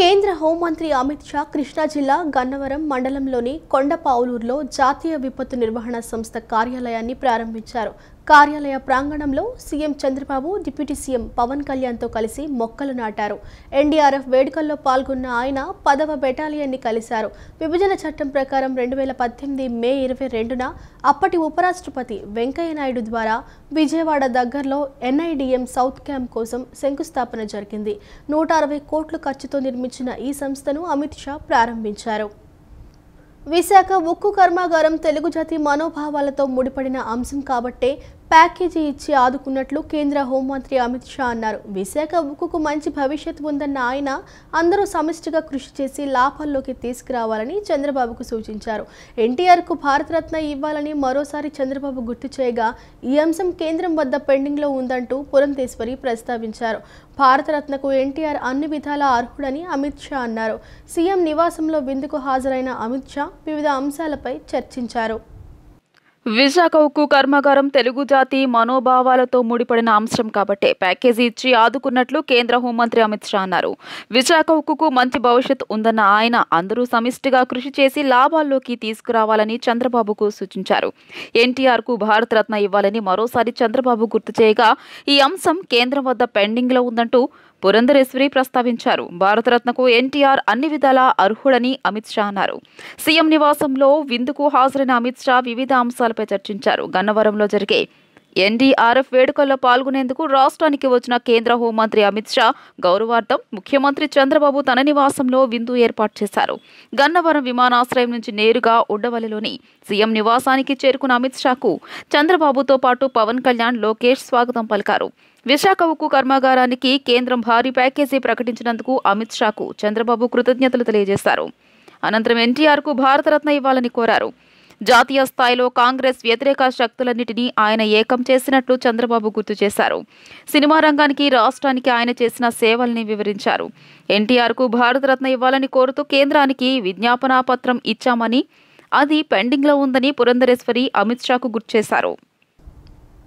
కేంద్ర హోంమంత్రి అమిత్ షా కృష్ణా జిల్లా గన్నవరం మండలంలోని కొండపావులూరులో జాతీయ విపత్తు నిర్వహణ సంస్థ కార్యాలయాన్ని ప్రారంభించారు. కార్యాలయ ప్రాంగణంలో CM Chandrababu, deputy CM Pawan కళ్యాణ్తో కలిసి మొక్కలు నాటారు. ఎన్డీఆర్ఎఫ్ వేడుకల్లో పాల్గొన్న ఆయన 10వ బెటాలియన్ని కలిశారు. విభజన చట్టం ప్రకారం 2018 మే 22న అప్పటి ఉపరాష్ట్రపతి వెంకయ్య నాయుడు ద్వారా విజయవాడ దగ్గరలో ఎన్ఐడిఎం సౌత్ క్యాంప్ కోసం శంకుస్థాపన జరిగింది. 160 కోట్ల ఖర్చుతో నిర్మించిన ఈ సంస్థను అమిత్ షా ప్రారంభించారు. విశాఖ ఉక్కు కర్మాగారం తెలుగు జాతి మనోభావాలతో ముడిపడిన అంశం కాబట్టే ప్యాకేజీ ఇచ్చి ఆదుకున్నట్లు కేంద్ర హోంమంత్రి అమిత్ షా అన్నారు. విశాఖ ఉక్కుకు మంచి భవిష్యత్తు ఉందన్న ఆయన అందరూ సమిష్టిగా కృషి చేసి లాభాల్లోకి తీసుకురావాలని చంద్రబాబుకు సూచించారు. ఎన్టీఆర్కు భారతరత్న ఇవ్వాలని మరోసారి చంద్రబాబు గుర్తు చేయగా ఈ అంశం కేంద్రం వద్ద పెండింగ్లో ఉందంటూ పురంధేశ్వరి ప్రస్తావించారు. భారతరత్నకు ఎన్టీఆర్ అన్ని విధాలా అర్హుడని అమిత్ షా అన్నారు. సీఎం నివాసంలో విందుకు హాజరైన అమిత్ షా వివిధ అంశాలపై చర్చించారు. విశాఖ ఉక్కు కర్మాగారం తెలుగు జాతి మనోభావాలతో ముడిపడిన అంశం కాబట్టే ప్యాకేజీ ఇచ్చి ఆదుకున్నట్లు కేంద్ర హోంమంత్రి అమిత్ షా అన్నారు. విశాఖ ఉక్కుకు మంచి భవిష్యత్ ఉందన్న ఆయన అందరూ సమిష్టిగా కృషి చేసి లాభాల్లోకి తీసుకురావాలని చంద్రబాబుకు సూచించారు. ఎన్టీఆర్కు భారతరత్న ఇవ్వాలని మరోసారి చంద్రబాబు గుర్తు చేయగా ఈ అంశం కేంద్రం వద్ద పెండింగ్లో ఉందంటూ పురంధరేశ్వరి ప్రస్తావించారు. భారతరత్నకు ఎన్టీఆర్ అన్ని విధాలా అర్హుడని అమిత్ షా అన్నారు. సీఎం నివాసంలో విందుకు హాజరైన అమిత్ షా వివిధ అంశాలపై చర్చించారు. గన్నవరంలో జరిగే ఎన్డీఆర్ఎఫ్ వేడుకల్లో పాల్గొనేందుకు రాష్ట్రానికి వచ్చిన కేంద్ర హోంమంత్రి అమిత్ షా గౌరవార్థం ముఖ్యమంత్రి చంద్రబాబు తన నివాసంలో విందు ఏర్పాటు చేశారు. గన్నవరం విమానాశ్రయం నుంచి నేరుగా ఉడ్డవల్లిలోని సీఎం నివాసానికి చేరుకున్న అమిత్ షాకు చంద్రబాబుతో పాటు పవన్ కళ్యాణ్, లోకేష్ స్వాగతం పలికారు. విశాఖ ఉక్కు కర్మాగారానికి కేంద్రం భారీ ప్యాకేజీ ప్రకటించినందుకు అమిత్ షాకు చంద్రబాబు కృతజ్ఞతలు తెలియజేశారు. అనంతరం ఎన్టీఆర్కు భారతరత్న ఇవ్వాలని కోరారు. జాతీయ స్థాయిలో కాంగ్రెస్ వ్యతిరేక శక్తులన్నింటినీ ఆయన ఏకం చేసినట్లు చంద్రబాబు గుర్తు చేశారు. సినిమా రంగానికి, రాష్ట్రానికి ఆయన చేసిన సేవల్ని వివరించారు. ఎన్టీఆర్కు భారతరత్న ఇవ్వాలని కోరుతూ కేంద్రానికి విజ్ఞాపనా పత్రం ఇచ్చామని, అది పెండింగ్లో ఉందని పురంధరేశ్వరి అమిత్ షాకు గుర్తు చేశారు.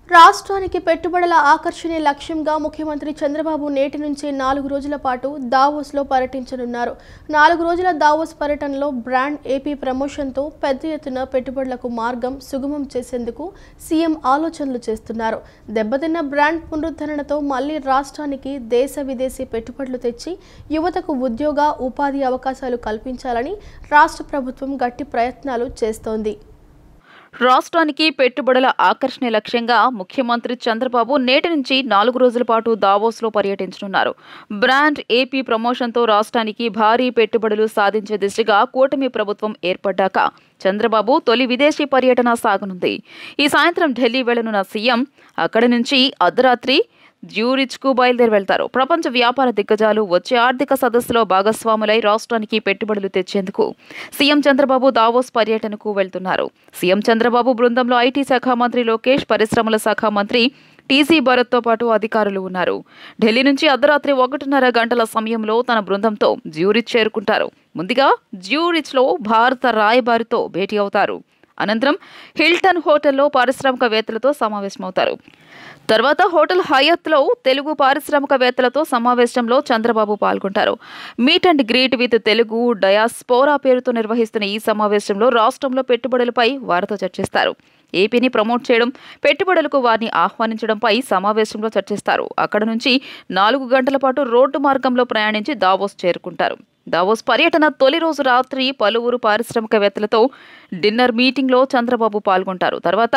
రాష్ట్రానికి పెట్టుబడుల ఆకర్షణే లక్ష్యంగా ముఖ్యమంత్రి చంద్రబాబు నేటి నుంచి 4 రోజుల పాటు దావోస్లో పర్యటించనున్నారు. 4 రోజుల దావోస్ పర్యటనలో బ్రాండ్ ఏపీ ప్రమోషన్తో పెద్ద ఎత్తున పెట్టుబడులకు మార్గం సుగమం చేసేందుకు సీఎం ఆలోచనలు చేస్తున్నారు. దెబ్బతిన్న బ్రాండ్ పునరుద్ధరణతో మళ్లీ రాష్ట్రానికి దేశ విదేశీ పెట్టుబడులు తెచ్చి యువతకు ఉద్యోగ, ఉపాధి అవకాశాలు కల్పించాలని రాష్ట్ర ప్రభుత్వం గట్టి ప్రయత్నాలు చేస్తోంది. రాష్ట్రానికి పెట్టుబడుల ఆకర్షణ లక్ష్యంగా ముఖ్యమంత్రి చంద్రబాబు నేటి నుంచి 4 రోజుల పాటు దావోస్లో పర్యటించనున్నారు. బ్రాండ్ ఏపీ ప్రమోషన్తో రాష్ట్రానికి భారీ పెట్టుబడులు సాధించే దిశగా కూటమి ప్రభుత్వం ఏర్పడ్డాక చంద్రబాబు తొలి విదేశీ పర్యటన సాగనుంది. ఈ సాయంత్రం ఢిల్లీ వెళ్లనున్న సీఎం అక్కడి నుంచి అర్ధరాత్రి జ్యూరిచ్కు బయలుదేరి వెళ్తారు. ప్రపంచ వ్యాపార దిగ్గజాలు వచ్చే ఆర్థిక సదస్సులో భాగస్వాములై రాష్ట్రానికి పెట్టుబడులు తెచ్చేందుకు సీఎం చంద్రబాబు దావోస్ పర్యటనకు వెళ్తున్నారు. సీఎం చంద్రబాబు బృందంలో ఐటీ శాఖ మంత్రి లోకేష్, పరిశ్రమల శాఖ మంత్రి టీజీ భరత్తో పాటు అధికారులు ఉన్నారు. ఢిల్లీ నుంచి అర్ధరాత్రి 1:30 గంటల సమయంలో తన బృందంతో జ్యూరిచ్ చేరుకుంటారు. ముందుగా జ్యూరిచ్లో భారత రాయబారితో భేటీ అవుతారు. అనంతరం హిల్టన్ హోటల్లో పారిశ్రామికవేత్తలతో సమావేశమవుతారు. తర్వాత హోటల్ హయత్లో తెలుగు పారిశ్రామికవేత్తలతో సమావేశంలో చంద్రబాబు పాల్గొంటారు. Meet and greet with Telugu diaspora పేరుతో నిర్వహిస్తున్న ఈ సమావేశంలో రాష్ట్రంలో పెట్టుబడులపై వారితో చర్చిస్తారు. ఏపీని ప్రమోట్ చేయడం, పెట్టుబడులకు వారిని ఆహ్వానించడంపై సమావేశంలో చర్చిస్తారు. అక్కడ నుంచి 4 గంటల పాటు రోడ్డు మార్గంలో ప్రయాణించి దావోస్ చేరుకుంటారు. దావోస్ పర్యటన తొలి రోజు రాత్రి పలువురు పారిశ్రామికవేత్తలతో డిన్నర్ మీటింగ్లో చంద్రబాబు పాల్గొంటారు. తర్వాత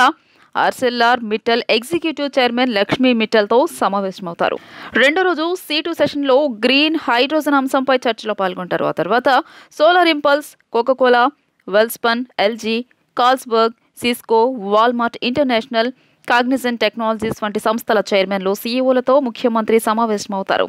Arcelor Mittal executive chairman Lakshmi మిట్టల్తో సమావేశమవుతారు. రెండో రోజు C2 సెషన్లో గ్రీన్ హైడ్రోజన్ అంశంపై చర్చలో పాల్గొంటారు. ఆ తర్వాత solar impulse, Coca Cola, Welspun, LG, Carlsberg, Cisco, Walmart international, Cognizant technologies వంటి సంస్థల చైర్మన్లు, సీఈఓలతో ముఖ్యమంత్రి సమావేశమవుతారు.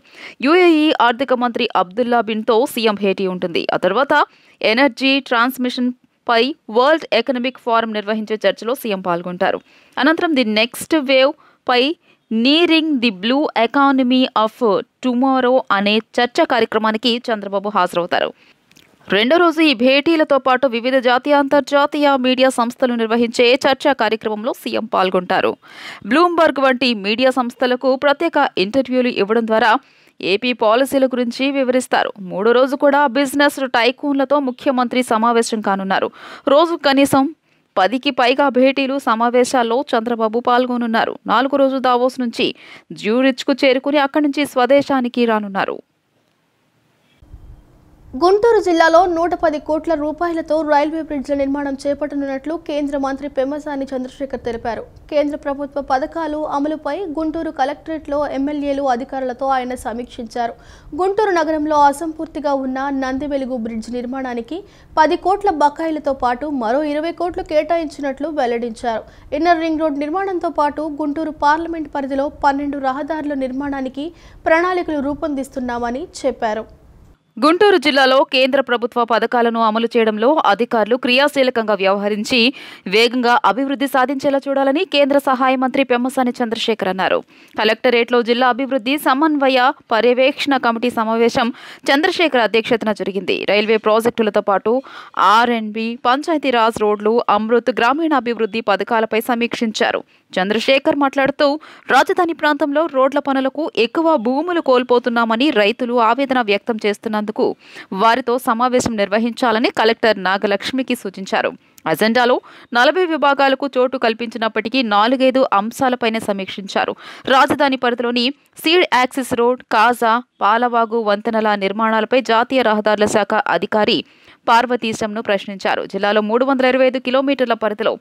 యుఏఈ ఆర్థిక మంత్రి అబ్దుల్లా బిన్తో సీఎం భేటీ ఉంటుంది. ఆ తర్వాత ఎనర్జీ ట్రాన్స్మిషన్ పై వరల్డ్ ఎకనామిక్ ఫోరం నిర్వహించే చర్చలో సీఎం పాల్గొంటారు. అనంతరం the next wave pioneering the blue economy of tomorrow అనే చర్చా కార్యక్రమానికి చంద్రబాబు హాజరవుతారు. రెండో రోజు ఈ భేటీలతో పాటు వివిధ జాతీయ, అంతర్జాతీయ మీడియా సంస్థలు నిర్వహించే చర్చా కార్యక్రమంలో సీఎం పాల్గొంటారు. బ్లూంబర్గ్ వంటి మీడియా సంస్థలకు ప్రత్యేక ఇంటర్వ్యూలు ఇవ్వడం ద్వారా ఏపీ పాలసీల గురించి వివరిస్తారు. మూడో రోజు కూడా బిజినెస్ టైకూన్లతో ముఖ్యమంత్రి సమావేశం కానున్నారు. రోజు కనీసం 10కి పైగా భేటీలు, సమావేశాల్లో చంద్రబాబు పాల్గొనున్నారు. 4 రోజు దావోస్ నుంచి జ్యూరిచ్కు చేరుకుని అక్కడి నుంచి స్వదేశానికి రానున్నారు. గుంటూరు జిల్లాలో 110 కోట్ల రూపాయలతో రైల్వే బ్రిడ్జ్ల నిర్మాణం చేపట్టనున్నట్లు కేంద్ర మంత్రి పెమ్మసాని చంద్రశేఖర్ తెలిపారు. కేంద్ర ప్రభుత్వ పథకాలు అమలుపై గుంటూరు కలెక్టరేట్లో ఎమ్మెల్యేలు, అధికారులతో ఆయన సమీక్షించారు. గుంటూరు నగరంలో అసంపూర్తిగా ఉన్న నందివెలుగు బ్రిడ్జ్ నిర్మాణానికి 10 కోట్ల బకాయిలతో పాటు మరో 20 కోట్లు కేటాయించినట్లు వెల్లడించారు. ఇన్నర్ రింగ్ రోడ్ నిర్మాణంతో పాటు గుంటూరు పార్లమెంట్ పరిధిలో 12 రహదారుల నిర్మాణానికి ప్రణాళికలు రూపొందిస్తున్నామని చెప్పారు. గుంటూరు జిల్లాలో కేంద్ర ప్రభుత్వ పథకాలను అమలు చేయడంలో అధికారులు క్రియాశీలకంగా వ్యవహరించి వేగంగా అభివృద్ధి సాధించేలా చూడాలని కేంద్ర సహాయ మంత్రి పెమ్మసాని చంద్రశేఖర్ అన్నారు. కలెక్టరేట్లో జిల్లా అభివృద్ధి సమన్వయ పర్యవేక్షణ కమిటీ సమావేశం చంద్రశేఖర్ అధ్యక్షతన జరిగింది. రైల్వే ప్రాజెక్టులతో పాటు R&B, పంచాయతీరాజ్ రోడ్లు, అమృత్, గ్రామీణాభివృద్ధి పథకాలపై సమీక్షించారు. చంద్రశేఖర్ మాట్లాడుతూ రాజధాని ప్రాంతంలో రోడ్ల పనులకు ఎక్కువ భూములు కోల్పోతున్నామని రైతులు ఆవేదన వ్యక్తం చేస్తున్నందుకు వారితో సమావేశం నిర్వహించాలని కలెక్టర్ నాగలక్ష్మికి సూచించారు. అజెండాలో 40 విభాగాలకు చోటు కల్పించినప్పటికీ 4-5 అంశాలపైనే సమీక్షించారు. రాజధాని పరిధిలోని సీడ్ యాక్సిస్ రోడ్, కాజా, పాలవాగు వంతెనల నిర్మాణాలపై జాతీయ రహదారుల శాఖ అధికారి పార్వతీశంను ప్రశ్నించారు. జిల్లాలో 325 కిలోమీటర్ల పరిధిలో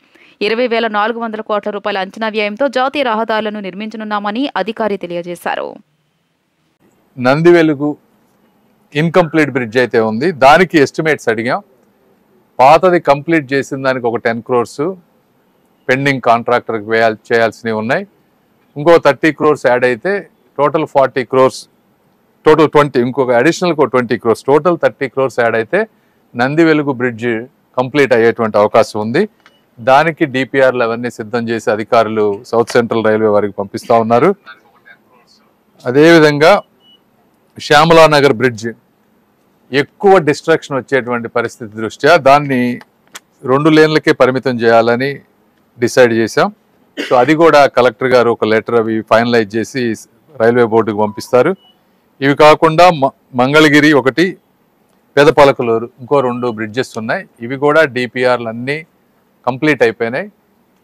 20,400 కోట్ల రూపాయల అంచనా వ్యయంతో జాతీయ రహదారులను నిర్మించనున్నామని అధికారి తెలియజేశారు. నందివెలుగు ఇన్కంప్లీట్ బ్రిడ్జ్ అయితే ఉంది, దానికి ఎస్టిమేట్స్ అడిగాం. పాతది కంప్లీట్ చేసిన దానికి ఒక 10 crores పెండింగ్ కాంట్రాక్టర్కి చేయాల్సినవి ఉన్నాయి. ఇంకో 30 crores యాడ్ అయితే టోటల్ 40 crores, టోటల్ 20, ఇంకొక additional 20 crores, total 30 crores add అయితే నందివెలుగు బ్రిడ్జ్ కంప్లీట్ అయ్యేటువంటి అవకాశం ఉంది. దానికి డిపిఆర్లు అవన్నీ సిద్ధం చేసి అధికారులు సౌత్ సెంట్రల్ రైల్వే వారికి పంపిస్తూ ఉన్నారు. అదేవిధంగా శ్యామలానగర్ బ్రిడ్జ్ ఎక్కువ డిస్ట్రాక్షన్ వచ్చేటువంటి పరిస్థితి దృష్ట్యా దాన్ని 2 లేన్లకే పరిమితం చేయాలని డిసైడ్ చేశాం. సో అది కూడా కలెక్టర్ గారు ఒక లెటర్ అవి ఫైనలైజ్ చేసి రైల్వే బోర్డుకు పంపిస్తారు. ఇవి కాకుండా మంగళగిరి ఒకటి, పెదపలకలూరు ఇంకో 2 బ్రిడ్జెస్ ఉన్నాయి. ఇవి కూడా డిపిఆర్లు అన్నీ కంప్లీట్ అయిపోయినాయి.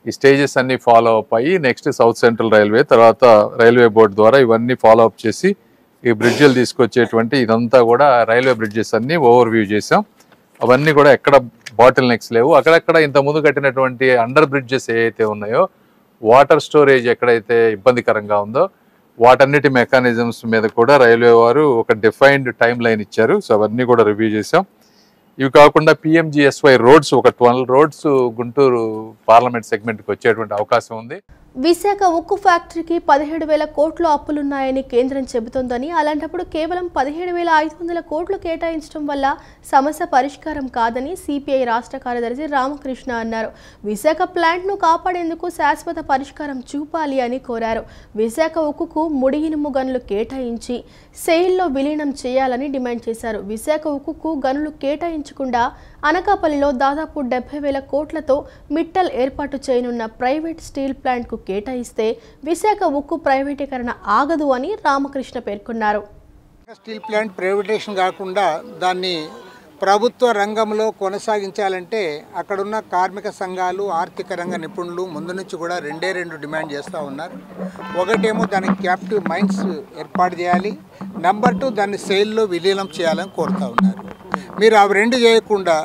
ఈ స్టేజెస్ అన్నీ ఫాలో అప్ అయ్యి నెక్స్ట్ సౌత్ సెంట్రల్ రైల్వే, తర్వాత రైల్వే బోర్డు ద్వారా ఇవన్నీ ఫాలో అప్ చేసి ఈ బ్రిడ్జ్లు తీసుకొచ్చేటువంటి ఇదంతా కూడా రైల్వే బ్రిడ్జెస్ అన్నీ ఓవర్వ్యూ చేసాం. అవన్నీ కూడా ఎక్కడ బాటిల్ నెక్స్ లేవు. అక్కడెక్కడ ఇంతకుముందు కట్టినటువంటి అండర్ బ్రిడ్జెస్ ఏవైతే ఉన్నాయో, వాటర్ స్టోరేజ్ ఎక్కడైతే ఇబ్బందికరంగా ఉందో వాటన్నిటి మెకానిజమ్స్ మీద కూడా రైల్వే వారు ఒక డిఫైన్డ్ టైం లైన్ ఇచ్చారు. సో అవన్నీ కూడా రివ్యూ చేసాం. ఇవి కాకుండా PMGSY రోడ్స్ ఒక 12 రోడ్స్ గుంటూరు పార్లమెంట్ సెగ్మెంట్కి వచ్చేటువంటి అవకాశం ఉంది. విశాఖ ఉక్కు ఫ్యాక్టరీకి 17,000 కోట్లు అప్పులున్నాయని కేంద్రం చెబుతోందని, అలాంటప్పుడు కేవలం 17,500 కోట్లు కేటాయించడం వల్ల సమస్య పరిష్కారం కాదని సిపిఐ రాష్ట్ర కార్యదర్శి రామకృష్ణ అన్నారు. విశాఖ ప్లాంట్ను కాపాడేందుకు శాశ్వత పరిష్కారం చూపాలి అని కోరారు. విశాఖ ఉక్కుకు ముడి ఇనుము గనులు కేటాయించి సెయిల్లో విలీనం చేయాలని డిమాండ్ చేశారు. విశాఖ ఉక్కుకు గనులు కేటాయించకుండా అనకాపల్లిలో దాదాపు 70,000 కోట్లతో మిట్టల్ ఏర్పాటు చేయనున్న ప్రైవేట్ స్టీల్ ప్లాంట్కు కేటాయిస్తే విశాఖ ఉక్కు ప్రైవేటీకరణ ఆగదు అని రామకృష్ణ పేర్కొన్నారు. స్టీల్ ప్లాంట్ ప్రైవేటైజేషన్ కాకుండా దాన్ని ప్రభుత్వ రంగంలో కొనసాగించాలంటే అక్కడున్న కార్మిక సంఘాలు, ఆర్థిక రంగ నిపుణులు ముందు నుంచి కూడా 2 డిమాండ్ చేస్తూ ఉన్నారు. ఒకటేమో దానికి క్యాప్టివ్ మైన్స్ ఏర్పాటు చేయాలి, నెంబర్ 2 దాన్ని సెయిల్లో విలీనం చేయాలని కోరుతూ ఉన్నారు. మీరు అవి 2 చేయకుండా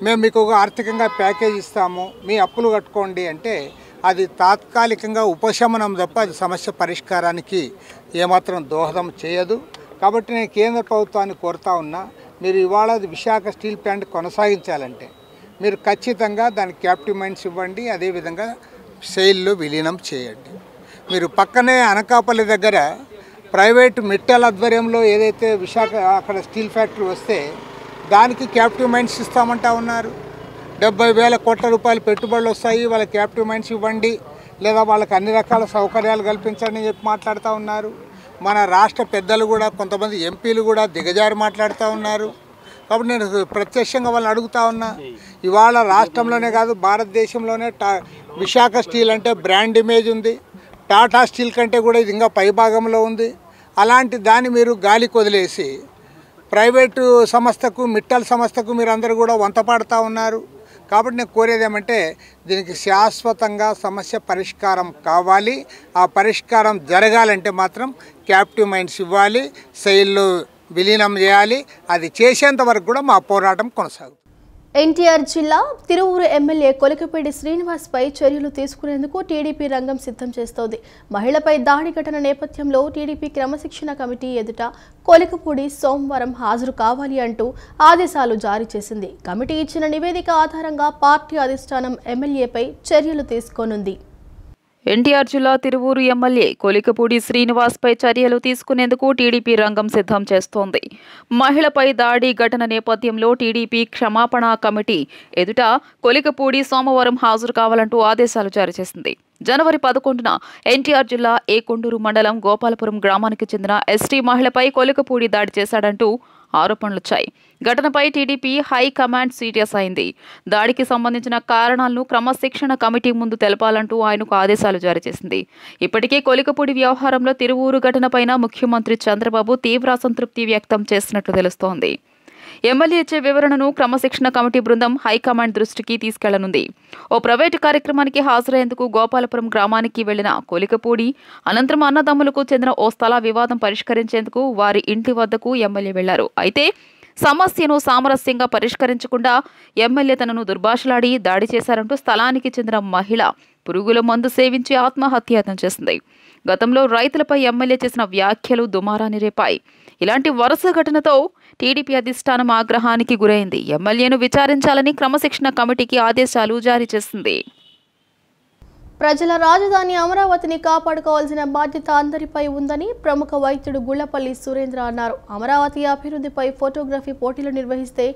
మేము మీకు ఒక ఆర్థికంగా ప్యాకేజ్ ఇస్తాము, మీ అప్పులు కట్టుకోండి అంటే అది తాత్కాలికంగా ఉపశమనం తప్ప అది సమస్య పరిష్కారానికి ఏమాత్రం దోహదం చేయదు. కాబట్టి నేను కేంద్ర ప్రభుత్వాన్ని కోరుతా ఉన్నా, మీరు ఇవాళ విశాఖ స్టీల్ ప్లాంట్ కొనసాగించాలంటే మీరు ఖచ్చితంగా దానికి క్యాప్టివ్ మైన్స్ ఇవ్వండి, అదేవిధంగా సెయిల్లో విలీనం చేయండి. మీరు పక్కనే అనకాపల్లి దగ్గర ప్రైవేటు మిట్టల్ ఆధ్వర్యంలో ఏదైతే విశాఖ అక్కడ స్టీల్ ఫ్యాక్టరీ వస్తే దానికి క్యాప్టివ్ మైన్స్ ఇస్తామంటా ఉన్నారు. 70,000 కోట్ల రూపాయలు పెట్టుబడులు వస్తాయి, వాళ్ళకి క్యాప్టివ్ మైన్స్ ఇవ్వండి, లేదా వాళ్ళకి అన్ని రకాల సౌకర్యాలు కల్పించండి అని చెప్పి మాట్లాడుతూ ఉన్నారు. మన రాష్ట్ర పెద్దలు కూడా, కొంతమంది ఎంపీలు కూడా దిగజారి మాట్లాడుతూ ఉన్నారు. కాబట్టి నేను ప్రత్యక్షంగా వాళ్ళని అడుగుతా ఉన్నా, ఇవాళ రాష్ట్రంలోనే కాదు భారతదేశంలోనే విశాఖ స్టీల్ అంటే బ్రాండ్ ఇమేజ్ ఉంది. టాటా స్టీల్ కంటే కూడా ఇది ఇంకా పై భాగంలో ఉంది. అలాంటి దాన్ని మీరు గాలికి వదిలేసి ప్రైవేటు సంస్థకు, మిట్టల్ సంస్థకు మీరు అందరూ కూడా వంతపాడుతూ ఉన్నారు. కాబట్టి నేను కోరేది ఏమంటే దీనికి శాశ్వతంగా సమస్య పరిష్కారం కావాలి. ఆ పరిష్కారం జరగాలంటే మాత్రం క్యాప్టివ్ మైన్స్ ఇవ్వాలి, సెయిల్లో విలీనం చేయాలి. అది చేసేంత వరకు కూడా మా పోరాటం కొనసాగుతుంది. ఎన్టీఆర్ జిల్లా తిరువూరు ఎమ్మెల్యే కొలికపూడి శ్రీనివాస్పై చర్యలు తీసుకునేందుకు టీడీపీ రంగం సిద్ధం చేస్తోంది. మహిళపై దాడి ఘటన నేపథ్యంలో టీడీపీ క్రమశిక్షణ కమిటీ ఎదుట కొలికపూడి సోమవారం హాజరు కావాలి అంటూ ఆదేశాలు జారీ చేసింది. కమిటీ ఇచ్చిన నివేదిక ఆధారంగా పార్టీ అధిష్టానం ఎమ్మెల్యేపై చర్యలు తీసుకోనుంది. ఎన్టీఆర్ జిల్లా తిరువూరు ఎమ్మెల్యే కొలికపూడి శ్రీనివాస్పై చర్యలు తీసుకునేందుకు టీడీపీ రంగం సిద్ధం చేస్తోంది. మహిళపై దాడి ఘటన నేపథ్యంలో టీడీపీ క్షమాపణ కమిటీ ఎదుట కొలికపూడి సోమవారం హాజరు కావాలంటూ ఆదేశాలు జారీ చేసింది. జనవరి 11న ఎన్టీఆర్ జిల్లా ఏకొండూరు మండలం గోపాలపురం గ్రామానికి చెందిన ఎస్టీ మహిళపై కొలికపూడి దాడి చేశాడంటూ ఆరోపణలొచ్చాయి. ఘటనపై టీడీపీ హైకమాండ్ సీరియస్ అయింది. దాడికి సంబంధించిన కారణాలను క్రమశిక్షణ కమిటీ ముందు తెలపాలంటూ ఆయనకు ఆదేశాలు జారీ చేసింది. ఇప్పటికే కొలికపూడి వ్యవహారంలో తిరువూరు ఘటనపైన ముఖ్యమంత్రి చంద్రబాబు తీవ్ర అసంతృప్తి వ్యక్తం చేసినట్లు తెలుస్తోంది. ఎమ్మెల్యే ఇచ్చే వివరణను క్రమశిక్షణ కమిటీ బృందం హైకమాండ్ దృష్టికి తీసుకెళ్లనుంది. ఓ ప్రైవేటు కార్యక్రమానికి హాజరయ్యేందుకు గోపాలపురం గ్రామానికి వెళ్లిన కొలికపూడి అనంతరం అన్నదమ్ములకు చెందిన ఓ స్థల వివాదం పరిష్కరించేందుకు వారి ఇంటి వద్దకు ఎమ్మెల్యే వెళ్లారు. అయితే సమస్యను సామరస్యంగా పరిష్కరించకుండా ఎమ్మెల్యే తనను దుర్భాషలాడి దాడి చేశారంటూ స్థలానికి చెందిన మహిళ పురుగుల మందు సేవించి ఆత్మహత్యాయత్నం చేసింది. గతంలో రైతులపై ఎమ్మెల్యే చేసిన వ్యాఖ్యలు దుమారాన్ని రేపాయి. ఇలాంటి వరుస ఘటనతో టీడీపీ అధిష్టానం ఆగ్రహానికి గురైంది. ఎమ్మెల్యేను విచారించాలని క్రమశిక్షణ కమిటీకి ఆదేశాలు జారీ చేసింది. ప్రజల రాజధాని అమరావతిని కాపాడుకోవాల్సిన బాధ్యత అందరిపై ఉందని ప్రముఖ వైద్యుడు గుళ్లపల్లి సురేంద్ర అన్నారు. అమరావతి అభివృద్ధిపై ఫోటోగ్రఫీ పోటీలు నిర్వహిస్తే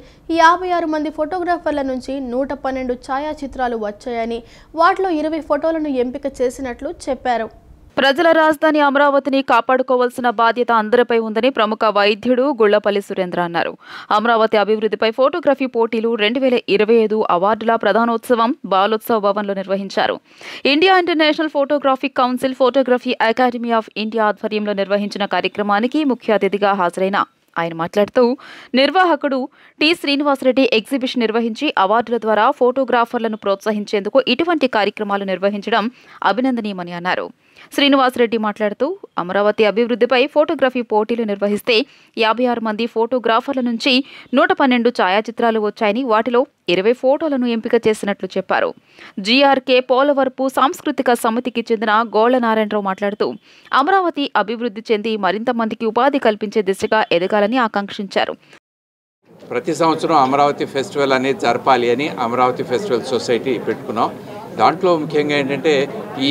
56 మంది ఫోటోగ్రాఫర్ల నుంచి 112 ఛాయాచిత్రాలు వచ్చాయని, వాటిలో 20 ఫోటోలను ఎంపిక చేసినట్లు చెప్పారు. ప్రజల రాజధాని అమరావతిని కాపాడుకోవాల్సిన బాధ్యత అందరిపై ఉందని ప్రముఖ వైద్యుడు గుళ్లపల్లి సురేంద్ర అన్నారు. అమరావతి అభివృద్ధిపై ఫోటోగ్రఫీ పోటీలు 2025 అవార్డుల ప్రధానోత్సవం బాలోత్సవ్ భవన్లో నిర్వహించారు. India international photographic council, photography academy of India ఆధ్వర్యంలో నిర్వహించిన కార్యక్రమానికి ముఖ్య అతిథిగా హాజరైన ఆయన మాట్లాడుతూ, నిర్వాహకుడు టి శ్రీనివాసరెడ్డి ఎగ్జిబిషన్ నిర్వహించి అవార్డుల ద్వారా ఫోటోగ్రాఫర్లను ప్రోత్సహించేందుకు ఇటువంటి కార్యక్రమాలు నిర్వహించడం అభినందనీయమని అన్నారు. శ్రీనివాసరెడ్డి మాట్లాడుతూ, అమరావతి అభివృద్ధిపై ఫోటోగ్రఫీ పోటీలు నిర్వహిస్తే 56 మంది ఫోటోగ్రాఫర్ల నుంచి 112 ఛాయాచిత్రాలు వచ్చాయని, వాటిలో 20 ఫోటోలను ఎంపిక చేసినట్లు చెప్పారు. జీఆర్కే పోలవరపు సాంస్కృతిక సమితికి చెందిన గోళ్ల నారాయణరావు మాట్లాడుతూ, అమరావతి అభివృద్ధి చెంది మరింత మందికి ఉపాధి కల్పించే దిశగా ఎదగాలని ఆకాంక్షించారు. ప్రతి సంవత్సరం అమరావతి ఫెస్టివల్ అనేది జరపాలి అని అమరావతి ఫెస్టివల్ సొసైటీ పెట్టుకున్నాం. దాంట్లో ముఖ్యంగా ఏంటంటే ఈ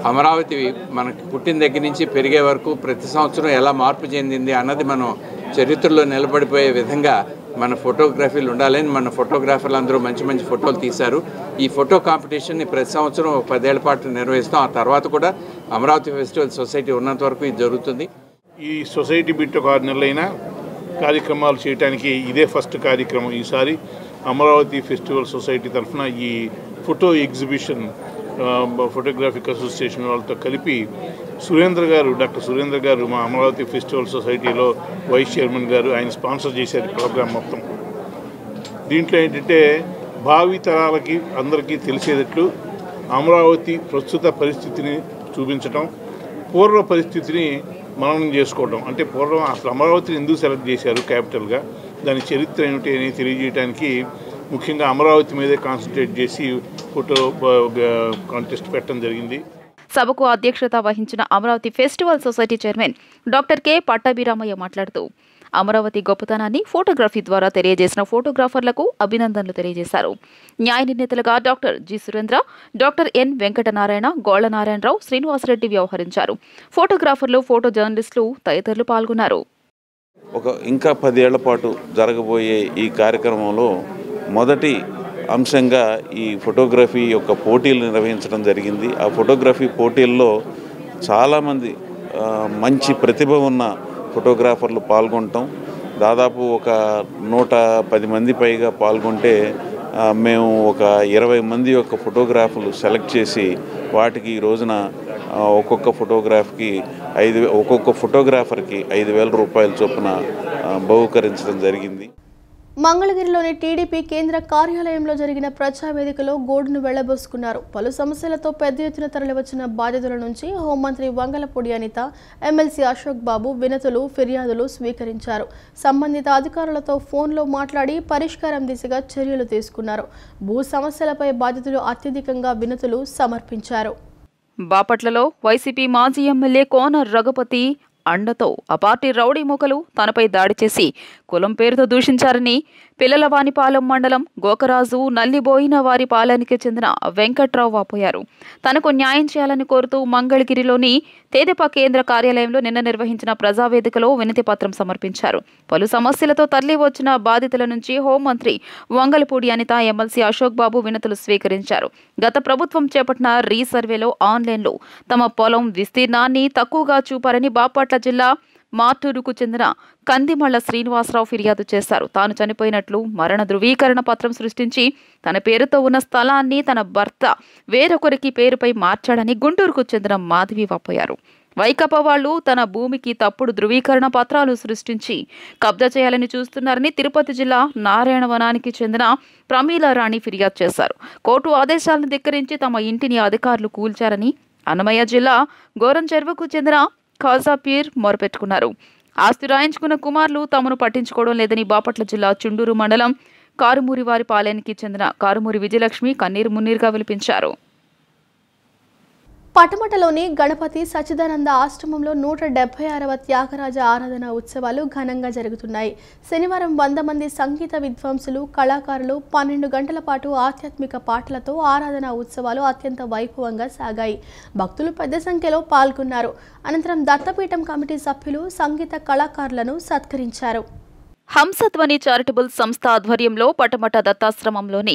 అమరావతి మనకి పుట్టిన దగ్గర నుంచి పెరిగే వరకు ప్రతి సంవత్సరం ఎలా మార్పు చెందింది అన్నది మనం చరిత్రలో నిలబడిపోయే విధంగా మన ఫోటోగ్రఫీలు ఉండాలని మన ఫోటోగ్రాఫర్లు అందరూ మంచి మంచి ఫోటోలు తీశారు. ఈ ఫోటో కాంపిటీషన్ని ప్రతి సంవత్సరం 10 ఏళ్ల పాటు నిర్వహిస్తాం. ఆ తర్వాత కూడా అమరావతి ఫెస్టివల్ సొసైటీ ఉన్నంత వరకు ఇది జరుగుతుంది. ఈ సొసైటీ బిట్ ఒక 6 నెలలైనా కార్యక్రమాలు చేయడానికి ఇదే ఫస్ట్ కార్యక్రమం. ఈసారి అమరావతి ఫెస్టివల్ సొసైటీ తరఫున ఈ ఫోటో ఎగ్జిబిషన్ ఫోటోగ్రాఫిక్ అసోసియేషన్ వాళ్ళతో కలిపి డాక్టర్ సురేంద్ర గారు మా అమరావతి ఫెస్టివల్ సొసైటీలో వైస్ చైర్మన్ గారు, ఆయన స్పాన్సర్ చేశారు ప్రోగ్రామ్ మొత్తం. దీంట్లో ఏంటంటే భావి తరాలకి అందరికీ తెలిసేటట్లు అమరావతి ప్రస్తుత పరిస్థితిని చూపించడం, పూర్వ పరిస్థితిని మననం చేసుకోవడం. అంటే పూర్వం అసలు అమరావతిని ఎందుకు సెలెక్ట్ చేశారు క్యాపిటల్గా, దాని చరిత్ర ఏమిటి అని తెలియజేయడానికి ముఖ్యంగా అమరావతి మీదే కాన్సన్ట్రేట్ చేసి ఫోటో కాంటెస్ట్ పెట్టడం జరిగింది. సభకు అధ్యక్షత వహించిన Amaravati festival society chairman doctor K Pattabhiramayya మాట్లాడుతూ, అమరావతి గొప్పతనాన్ని ఫోటోగ్రఫీ ద్వారా తెలియజేసిన ఫోటోగ్రాఫర్లకు అభినందనలు తెలియజేశారు. న్యాయ నిర్ణేతలుగా doctor G Surendra, doctor N Venkatanarayana, Golla Narayanarao, Srinivasareddy వ్యవహరించారు. ఫోటోగ్రాఫర్లు, ఫోటో జర్నలిస్టులు తదితరులు పాల్గొన్నారు. ఇంకా 10 ఏళ్ల పాటు జరగబోయే ఈ కార్యక్రమంలో మొదటి అంశంగా ఈ ఫోటోగ్రఫీ యొక్క పోటీలు నిర్వహించడం జరిగింది. ఆ ఫోటోగ్రఫీ పోటీల్లో చాలామంది మంచి ప్రతిభ ఉన్న ఫోటోగ్రాఫర్లు పాల్గొనటం, దాదాపు ఒక 110 మంది పైగా పాల్గొంటే మేము ఒక 20 మంది యొక్క ఫోటోగ్రాఫర్లు సెలెక్ట్ చేసి వాటికి ఈ రోజున ఒక్కొక్క ఫోటోగ్రాఫర్కి 5,000 రూపాయల చొప్పున బహూకరించడం జరిగింది. మంగళగిరిలోని టీడీపీ కేంద్ర కార్యాలయంలో జరిగిన ప్రజావేదికలో గోడును వెళ్లబోసుకున్నారు. పలు సమస్యలతో పెద్ద ఎత్తున తరలివచ్చిన బాధితుల నుంచి హోంమంత్రి వంగలపూడి అనిత, ఎమ్మెల్సీ అశోక్ బాబు వినతులు, ఫిర్యాదులు స్వీకరించారు. సంబంధిత అధికారులతో ఫోన్లో మాట్లాడి పరిష్కారం దిశగా చర్యలు తీసుకున్నారు. భూ సమస్యలపై బాధితులు అత్యధికంగా వినతులు సమర్పించారు. బాపట్లలో వైసీపీ మాజీ ఎమ్మెల్యే కోన రఘుపతి అండతో ఆ పార్టీ రౌడీ మూకలు తనపై దాడి చేసి కులం పేరుతో దూషించారని పిల్లలవానిపాలెం మండలం గోకరాజు నల్లిబోయిన వారి పాలెనికి చెందిన వెంకట్రావు వాపోయారు. తనకు న్యాయం చేయాలని కోరుతూ మంగళగిరిలోని తెదేపా కేంద్ర కార్యాలయంలో నిన్న నిర్వహించిన ప్రజావేదికలో వినతి పత్రం సమర్పించారు. పలు సమస్యలతో తరలి వచ్చిన బాధితుల నుంచి హోంమంత్రి వంగలపూడి అనిత, ఎమ్మెల్సీ అశోక్ బాబు వినతులు స్వీకరించారు. గత ప్రభుత్వం చేపట్టిన రీసర్వేలో ఆన్లైన్లో తమ పొలం విస్తీర్ణాన్ని తక్కువగా చూపారని బాపట్ల జిల్లా మార్టూరుకు చెందిన కందిమళ్ల శ్రీనివాసరావు ఫిర్యాదు చేశారు. తాను చనిపోయినట్లు మరణ ధృవీకరణ పత్రం సృష్టించి తన పేరుతో ఉన్న స్థలాన్ని తన భర్త వేరొకరికి పేరుపై మార్చాడని గుంటూరుకు చెందిన మాధవి వాపోయారు. వైకాపా వాళ్లు తన భూమికి తప్పుడు ధృవీకరణ పత్రాలు సృష్టించి కబ్జా చేయాలని చూస్తున్నారని తిరుపతి జిల్లా నారాయణవనానికి చెందిన ప్రమీల రాణి ఫిర్యాదు చేశారు. కోర్టు ఆదేశాలను ధిక్కరించి తమ ఇంటిని అధికారులు కూల్చారని అన్నమయ్య జిల్లా గోరం చెరువుకు చెందిన ఖాజాపీర్ మొరపెట్టుకున్నారు. ఆస్తి రాయించుకున్న కుమారులు తమను పట్టించుకోవడం లేదని బాపట్ల జిల్లా చుండూరు మండలం కారుమూరి వారి పాలెనికి చెందిన కారుమూరి విజయలక్ష్మి కన్నీరు మున్నీరుగా విలిపించారు. పటమటలోని గణపతి సచ్చిదానంద ఆశ్రమంలో 176వ త్యాగరాజ ఆరాధన ఉత్సవాలు ఘనంగా జరుగుతున్నాయి. శనివారం 100 మంది సంగీత విద్వాంసులు, కళాకారులు 12 గంటల పాటు ఆధ్యాత్మిక పాటలతో ఆరాధన ఉత్సవాలు అత్యంత వైభవంగా సాగాయి. భక్తులు పెద్ద సంఖ్యలో పాల్గొన్నారు. అనంతరం దత్తపీఠం కమిటీ సభ్యులు సంగీత కళాకారులను సత్కరించారు. హంసధ్వని చారిటబుల్ సంస్థ ఆధ్వర్యంలో పటమట దత్తాశ్రమంలోని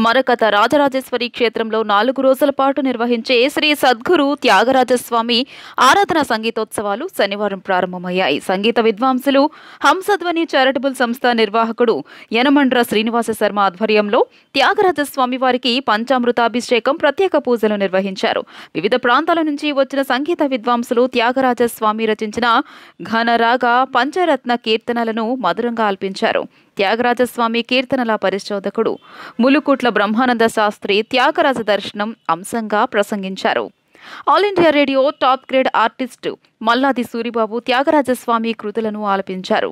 మరకత రాజరాజేశ్వరి క్షేత్రంలో 4 రోజుల పాటు నిర్వహించే శ్రీ సద్గురు త్యాగరాజస్వామి ఆరాధన సంగీతోత్సవాలు శనివారం ప్రారంభమయ్యాయి. సంగీత విద్వాంసులు హంసధ్వని చారిటబుల్ సంస్థ నిర్వాహకుడు యనమండ్ర శ్రీనివాస శర్మ ఆధ్వర్యంలో త్యాగరాజస్వామి వారికి పంచామృతాభిషేకం, ప్రత్యేక పూజలు నిర్వహించారు. వివిధ ప్రాంతాల నుంచి వచ్చిన సంగీత విద్వాంసులు త్యాగరాజస్వామి రచించిన ఘనరాగ పంచరత్న కీర్తనలను మధురంగా ఆల్పించారు. త్యాగరాజస్వామి కీర్తనల పరిశోధకుడు ములుకుట్ల బ్రహ్మానంద శాస్త్రి త్యాగరాజ దర్శనం అంశంగా ప్రసంగించారు. All India radio top grade artist Malladi Suribabu Tyagarajaswami కృతులను ఆలపించారు.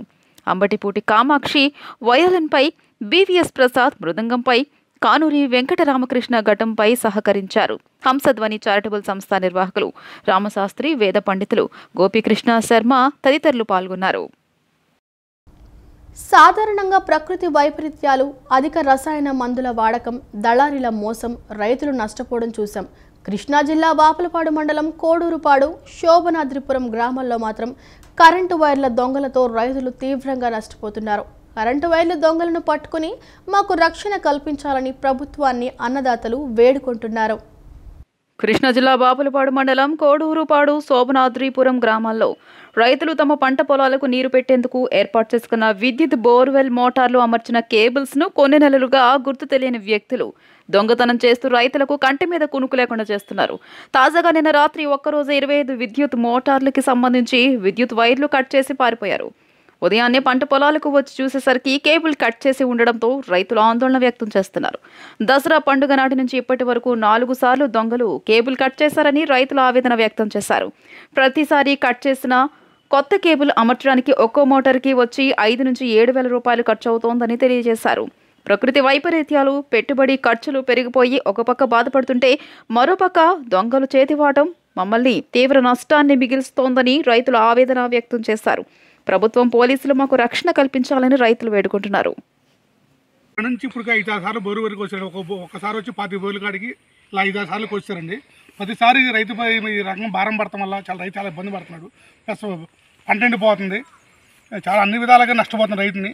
అంబటిపూటి కామాక్షి వయోలిన్పై, బివిఎస్ ప్రసాద్ మృదంగంపై, కానూరి వెంకటరామకృష్ణ ఘటంపై సహకరించారు. హంసధ్వని చారిటబుల్ సంస్థ నిర్వాహకులు రామశాస్త్రి, వేద పండితులు గోపీకృష్ణ శర్మ తదితరులు పాల్గొన్నారు. సాధారణంగా ప్రకృతి వైపరీత్యాలు, అధిక రసాయన మందుల వాడకం, దళారీల మోసం, రైతులు నష్టపోవడం చూశాం. కృష్ణా జిల్లా వాపలపాడు మండలం కోడూరుపాడు, శోభనాద్రిపురం గ్రామాల్లో మాత్రం కరెంటు వైర్ల దొంగలతో రైతులు తీవ్రంగా నష్టపోతున్నారు. కరెంటు వైర్ల దొంగలను పట్టుకుని మాకు రక్షణ కల్పించాలని ప్రభుత్వాన్ని అన్నదాతలు వేడుకుంటున్నారు. కృష్ణా జిల్లా బాపులపాడు మండలం కోడూరుపాడు, శోభనాద్రిపురం గ్రామాల్లో రైతులు తమ పంట పొలాలకు నీరు పెట్టేందుకు ఏర్పాటు చేసుకున్న విద్యుత్ బోర్వెల్ మోటార్లు అమర్చిన కేబుల్స్ ను కొన్ని నెలలుగా గుర్తు తెలియని వ్యక్తులు దొంగతనం చేస్తూ రైతులకు కంటి మీద కునుకు లేకుండా చేస్తున్నారు. తాజాగా నిన్న రాత్రి ఒక్కరోజు 25 విద్యుత్ మోటార్లకి సంబంధించి విద్యుత్ వైర్లు కట్ చేసి పారిపోయారు. ఉదయాన్నే పంట పొలాలకు వచ్చి చూసేసరికి కేబుల్ కట్ చేసి ఉండడంతో రైతులు ఆందోళన వ్యక్తం చేస్తున్నారు. దసరా పండుగ నాటి నుంచి ఇప్పటి వరకు 4 సార్లు దొంగలు కేబుల్ కట్ చేశారని రైతులు ఆవేదన వ్యక్తం చేశారు. ప్రతిసారి కట్ చేసిన కొత్త కేబుల్ అమర్చడానికి ఒక్కో మోటార్కి వచ్చి 5 నుంచి 7,000 రూపాయలు ఖర్చు అవుతోందని తెలియజేశారు. ప్రకృతి వైపరీత్యాలు, పెట్టుబడి ఖర్చులు పెరిగిపోయి ఒక పక్క బాధపడుతుంటే మరోపక్క దొంగలు చేతివాటం మమ్మల్ని తీవ్ర నష్టాన్ని మిగిల్స్తోందని రైతులు ఆవేదన వ్యక్తం చేశారు. ప్రభుత్వం, పోలీసులు మాకు రక్షణ కల్పించాలని రైతులు వేడుకుంటున్నారు. నుంచి ఇప్పుడు 5-6 సార్లు బోరు వరకు వచ్చారు. ఒకసారి వచ్చి 5 బోర్లు కాడికి ఇలా 5-6 సార్లు వచ్చారండి. ప్రతిసారి రైతుపై ఈ రకం భారం పడటం వల్ల రైతు చాలా ఇబ్బంది పడుతున్నాడు. ప్లస్ పంట ఎండిపోతుంది. చాలా అన్ని విధాలుగా నష్టపోతుంది రైతుని.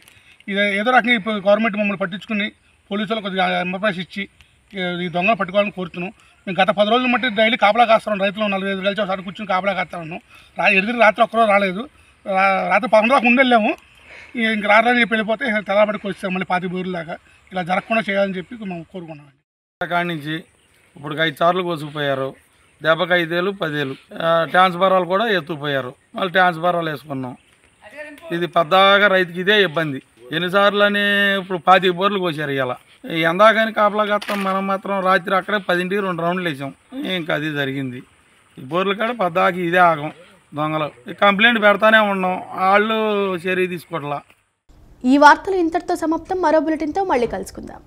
ఇది ఏదో రకంగా ఇప్పుడు గవర్నమెంట్ మమ్మల్ని పట్టించుకుని పోలీసులు కొద్దిగా ఎంబర్ప్రైస్ ఇచ్చి ఈ దొంగలు పట్టుకోవాలని కోరుతున్నాం. మేము గత 10 రోజుల మట్టి డైలీ కాపలా కాస్తున్నాం. రైతులు 45 కలిసి ఒకసారి కూర్చొని కాపలా కాస్తున్నాను. ఎదురు రాత్రి ఒక్కరోజు రాలేదు. రాత్రి 11 దాకా ఉండెళ్ళాము. ఇంక రాత్రి చెప్పి వెళ్ళిపోతే తెల్లబడికి వచ్చాం. మళ్ళీ 5 బోర్లు దాకా ఇలా జరగకుండా చేయాలని చెప్పి మేము కోరుకున్నాం. కాడి నుంచి ఇప్పుడు 5 సార్లు కోసుకుపోయారు. దెబ్బకి 5,000 10,000 ట్రాన్స్ఫారాలు కూడా ఎత్తుకుపోయారు. మళ్ళీ ట్రాన్స్ఫారాలు వేసుకున్నాం. ఇది పెద్దగా రైతుకి ఇదే ఇబ్బంది. ఎన్నిసార్లు అని ఇప్పుడు 25 బోర్లు కోసారు. ఇలా ఎందాకని కాపలా కత్తాం మనం మాత్రం రాత్రి అక్కడే 10ంటికి 2 రౌండ్లు వేసాం. ఇంకా అది జరిగింది. ఈ బోర్లు కాడ పెద్దకి ఇదే ఆగం. దొంగలు కంప్లైంట్ పెడతానే ఉన్నాం, వాళ్ళు చర్య తీసుకోవట్లా. ఈ వార్తలు ఇంతటితో సమాప్తం. మరో బులెటిన్తో మళ్ళీ కలుసుకుందాం.